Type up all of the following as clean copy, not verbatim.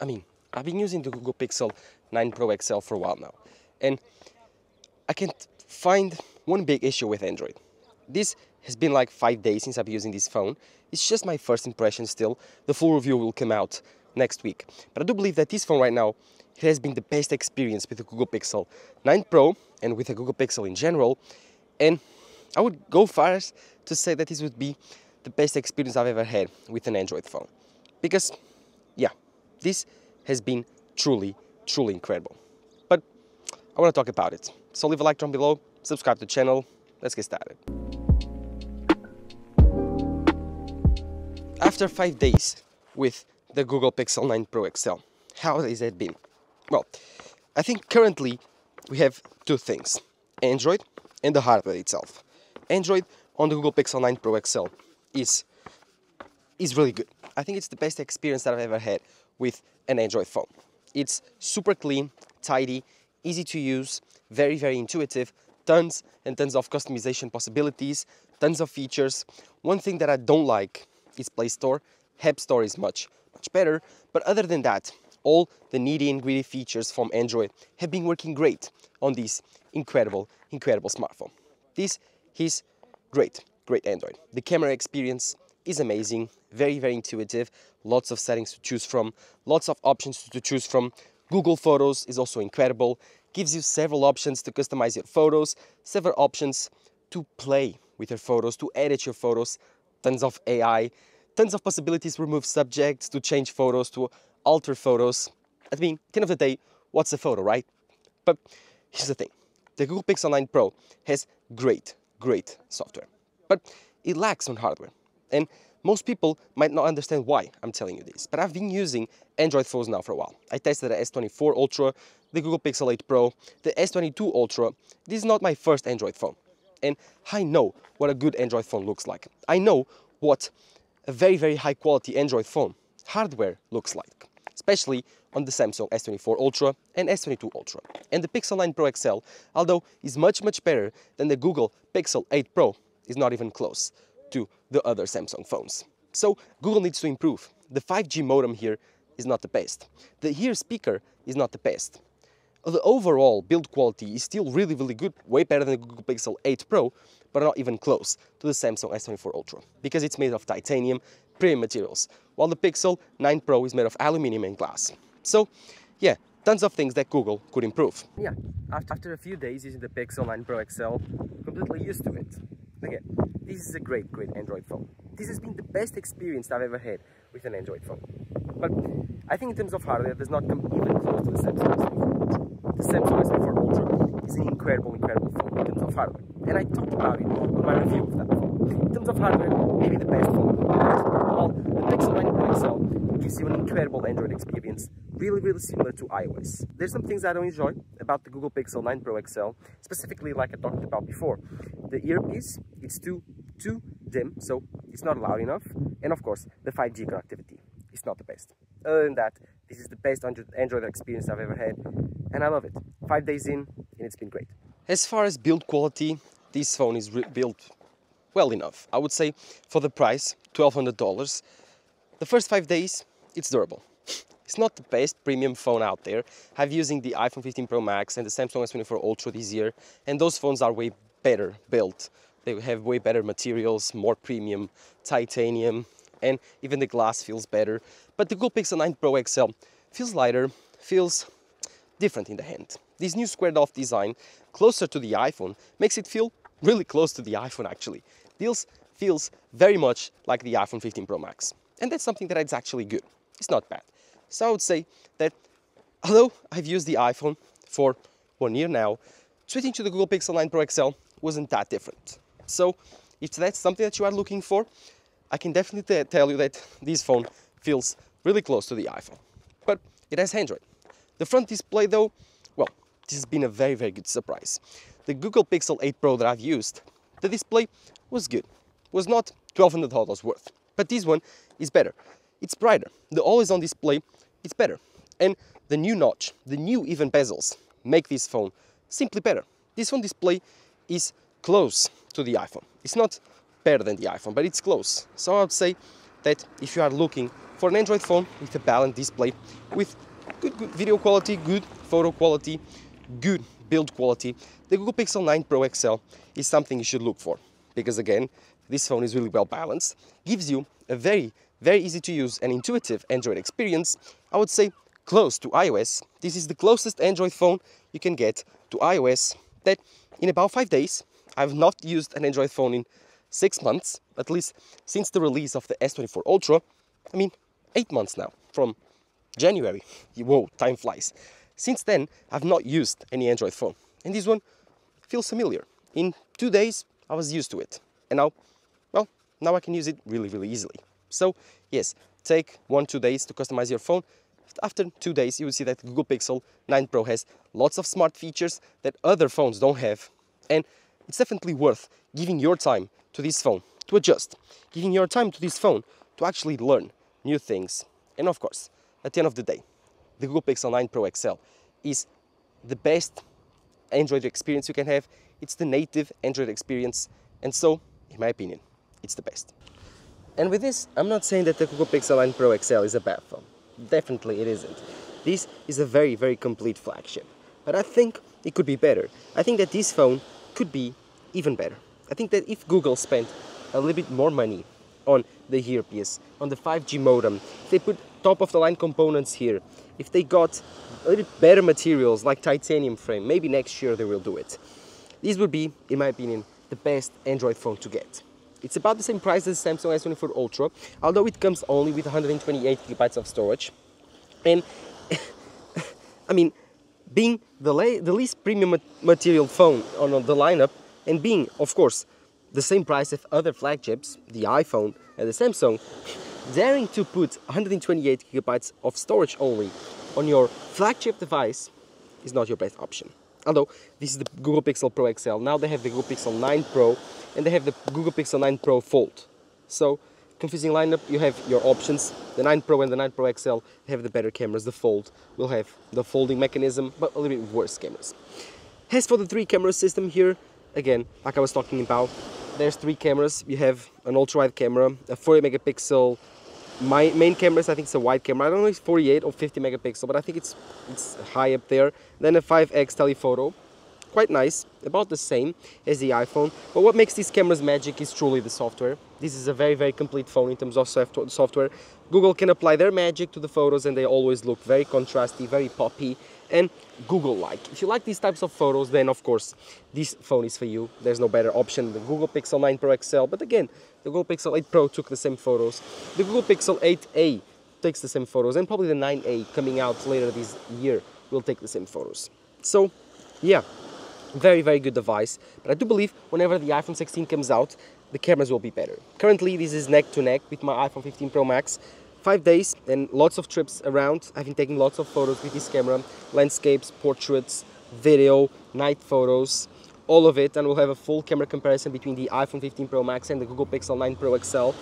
I mean, I've been using the Google Pixel 9 Pro XL for a while now, and I can't find one big issue with Android. This has been like 5 days since I've been using this phone. It's just my first impression still. The full review will come out next week. But I do believe that this phone right now, it has been the best experience with the Google Pixel 9 Pro and with the Google Pixel in general. And I would go far as to say that this would be the best experience I've ever had with an Android phone. Because, yeah, this has been truly, truly incredible. But I want to talk about it. So leave a like down below, subscribe to the channel, let's get started. After 5 days with the Google Pixel 9 Pro XL, how has it been? Well, I think currently we have two things, Android and the hardware itself. Android on the Google Pixel 9 Pro XL is really good. I think it's the best experience that I've ever had with an Android phone. It's super clean, tidy, easy to use, very, very intuitive, tons and tons of customization possibilities, tons of features. One thing that I don't like is Play Store. App Store is much better, but other than that, all the nitty and gritty features from Android have been working great on this incredible smartphone. This is great Android. The camera experience is amazing, very, very intuitive, lots of settings to choose from, lots of options to choose from. Google Photos is also incredible, gives you several options to customize your photos, several options to play with your photos, to edit your photos, tons of AI, tons of possibilities to remove subjects, to change photos, to alter photos. I mean, at the end of the day, what's a photo, right? But here's the thing, the Google Pixel 9 Pro has great software, but it lacks on hardware. And most people might not understand why I'm telling you this, but I've been using Android phones now for a while. I tested the S24 Ultra, the Google Pixel 8 Pro, the S22 Ultra. This is not my first Android phone. And I know what a good Android phone looks like. I know what a very, very high quality Android phone hardware looks like, especially on the Samsung S24 Ultra and S22 Ultra. And the Pixel 9 Pro XL, although is much better than the Google Pixel 8 Pro, is not even close to the other Samsung phones. So Google needs to improve. The 5G modem here is not the best. The ear speaker is not the best. The overall build quality is still really good, way better than the Google Pixel 8 Pro, but not even close to the Samsung S24 Ultra, because it's made of titanium, premium materials, while the Pixel 9 Pro is made of aluminum and glass. So, yeah, tons of things that Google could improve. Yeah, after a few days using the Pixel 9 Pro XL, completely used to it. Again, this is a great Android phone. This has been the best experience I've ever had with an Android phone. But I think in terms of hardware, it does not come even close to the Samsung S24 Ultra. The Samsung S24 Ultra is an incredible phone in terms of hardware. And I talked about it on my review of that phone. In terms of hardware, maybe the best phone. While the Pixel 9 Pro XL gives you an incredible Android experience, really similar to iOS. There's some things I don't enjoy about the Google Pixel 9 Pro XL, specifically like I talked about before. The earpiece, it's too dim, so it's not loud enough. And of course, the 5G connectivity is not the best. Other than that, this is the best Android experience I've ever had, and I love it. 5 days in, and it's been great. As far as build quality, this phone is built well enough. I would say for the price, $1,200, the first 5 days, it's durable. It's not the best premium phone out there. I've using the iPhone 15 Pro Max and the Samsung S24 Ultra this year, and those phones are way better built. They have way better materials, more premium, titanium, and even the glass feels better. But the Google Pixel 9 Pro XL feels lighter, feels different in the hand. This new squared-off design, closer to the iPhone, makes it feel really close to the iPhone actually. This feels very much like the iPhone 15 Pro Max. And that's something that is actually good. It's not bad. So I would say that although I've used the iPhone for 1 year now, switching to the Google Pixel 9 Pro XL wasn't that different. So if that's something that you are looking for, I can definitely tell you that this phone feels really close to the iPhone. But it has Android. The front display though, well, this has been a very good surprise. The Google Pixel 8 Pro that I've used, the display was good. Was not $1,200 worth. But this one is better. It's brighter. The always-on display, it's better. And the new notch, the new even bezels, make this phone simply better. This phone display is close to the iPhone. It's not better than the iPhone, but it's close. So I would say that if you are looking for an Android phone with a balanced display, with good video quality, good photo quality, good build quality, the Google Pixel 9 Pro XL is something you should look for. Because again, this phone is really well balanced, gives you a very easy to use and intuitive Android experience. I would say close to iOS. This is the closest Android phone you can get to iOS that in about 5 days. I've not used an Android phone in 6 months, at least since the release of the S24 Ultra. I mean, 8 months now, from January. Whoa, time flies. Since then, I've not used any Android phone. And this one feels familiar. In 2 days, I was used to it. And now, well, now I can use it really easily. So, yes, take 1-2 days to customize your phone. After 2 days, you will see that Google Pixel 9 Pro has lots of smart features that other phones don't have. And it's definitely worth giving your time to this phone to adjust, giving your time to this phone to actually learn new things. And of course, at the end of the day, the Google Pixel 9 Pro XL is the best Android experience you can have. It's the native Android experience, and so, in my opinion, it's the best. And with this, I'm not saying that the Google Pixel 9 Pro XL is a bad phone. Definitely it isn't. This is a very complete flagship. But I think it could be better. I think that this phone could be even better. I think that if Google spent a little bit more money on the earpiece, on the 5G modem, if they put top-of-the-line components here, if they got a little bit better materials like titanium frame, maybe next year they will do it. This would be, in my opinion, the best Android phone to get. It's about the same price as Samsung S24 Ultra, although it comes only with 128 GB of storage. And, I mean, being the least premium material phone on the lineup, and being, of course, the same price as other flagships, the iPhone and the Samsung, daring to put 128 GB of storage only on your flagship device is not your best option. Although, this is the Google Pixel Pro XL, now they have the Google Pixel 9 Pro, and they have the Google Pixel 9 Pro Fold. So, confusing lineup, you have your options. The 9 Pro and the 9 Pro XL have the better cameras. The Fold will have the folding mechanism, but a little bit worse cameras. As for the 3 camera system here, again, like I was talking about, there's 3 cameras. You have an ultra-wide camera, a 40 megapixel main cameras. I think it's a wide camera. I don't know if it's 48 or 50 megapixel, but I think it's high up there. Then a 5x telephoto. Quite nice, about the same as the iPhone. But what makes these cameras magic is truly the software. This is a very complete phone in terms of software. Google can apply their magic to the photos and they always look very contrasty, very poppy and Google-like. If you like these types of photos, then of course this phone is for you. There's no better option than the Google Pixel 9 Pro XL. But again, the Google Pixel 8 Pro took the same photos. The Google Pixel 8a takes the same photos, and probably the 9a coming out later this year will take the same photos. So, yeah. Very good device, but I do believe whenever the iPhone 16 comes out, the cameras will be better. Currently, this is neck to neck with my iPhone 15 Pro Max. 5 days and lots of trips around. I've been taking lots of photos with this camera, landscapes, portraits, video, night photos, all of it, and we'll have a full camera comparison between the iPhone 15 Pro Max and the Google Pixel 9 Pro XL.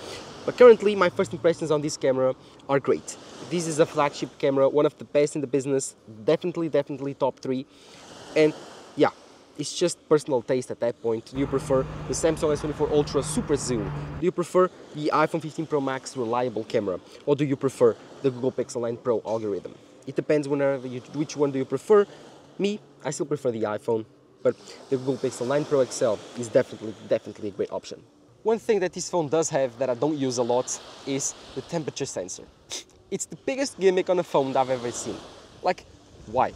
But currently, my first impressions on this camera are great. This is a flagship camera, one of the best in the business, definitely top 3, and yeah. It's just personal taste at that point. Do you prefer the Samsung S24 Ultra Super Zoom? Do you prefer the iPhone 15 Pro Max reliable camera? Or do you prefer the Google Pixel 9 Pro algorithm? It depends which one do you prefer. Me, I still prefer the iPhone, but the Google Pixel 9 Pro XL is definitely a great option. One thing that this phone does have that I don't use a lot is the temperature sensor. It's the biggest gimmick on a phone that I've ever seen. Like, why?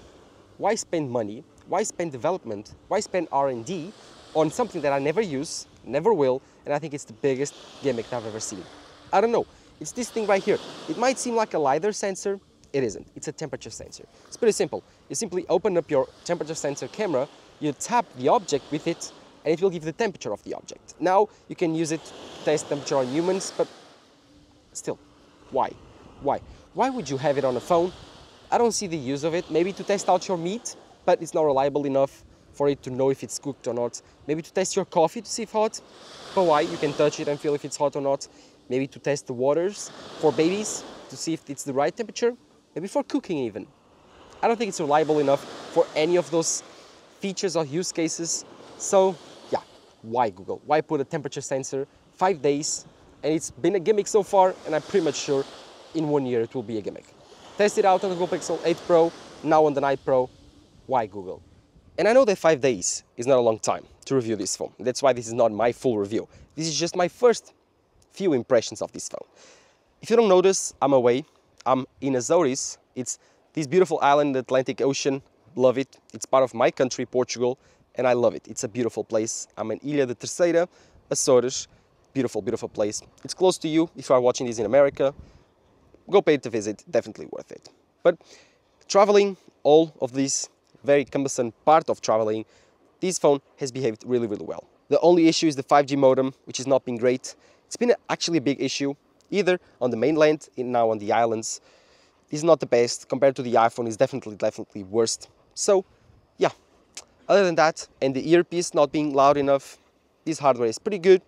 Why spend money? Why spend development? Why spend R&D on something that I never use, never will, and I think it's the biggest gimmick that I've ever seen? I don't know. It's this thing right here. It might seem like a LiDAR sensor. It isn't. It's a temperature sensor. It's pretty simple. You simply open up your temperature sensor camera, you tap the object with it, and it will give the temperature of the object. Now, you can use it to test temperature on humans, but still, why? Why? Why would you have it on a phone? I don't see the use of it. Maybe to test out your meat, but it's not reliable enough for it to know if it's cooked or not. Maybe to test your coffee to see if it's hot. But why? You can touch it and feel if it's hot or not. Maybe to test the waters for babies to see if it's the right temperature. Maybe for cooking even. I don't think it's reliable enough for any of those features or use cases. So yeah, why Google? Why put a temperature sensor? 5 days, and it's been a gimmick so far, and I'm pretty much sure in 1 year it will be a gimmick. Test it out on the Google Pixel 8 Pro, now on the 9 Pro. Why Google? And I know that 5 days is not a long time to review this phone. That's why this is not my full review. This is just my first few impressions of this phone. If you don't notice, I'm away. I'm in Azores. It's this beautiful island in the Atlantic Ocean. Love it. It's part of my country, Portugal, and I love it. It's a beautiful place. I'm in Ilha de Terceira, Açores. Beautiful, beautiful place. It's close to you if you are watching this in America. Go pay it a visit, definitely worth it. But traveling, all of this very cumbersome part of traveling, this phone has behaved really, really well. The only issue is the 5G modem, which has not been great. It's been actually a big issue, either on the mainland and now on the islands. This is not the best. Compared to the iPhone, it's definitely worst. So, yeah. Other than that, and the earpiece not being loud enough, this hardware is pretty good,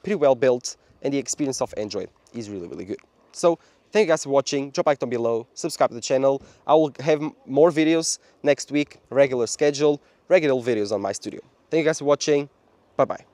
pretty well built, and the experience of Android is really, really good. So, thank you guys for watching. Drop a like down below, subscribe to the channel. I will have more videos next week, regular schedule, regular videos on my studio. Thank you guys for watching. Bye-bye.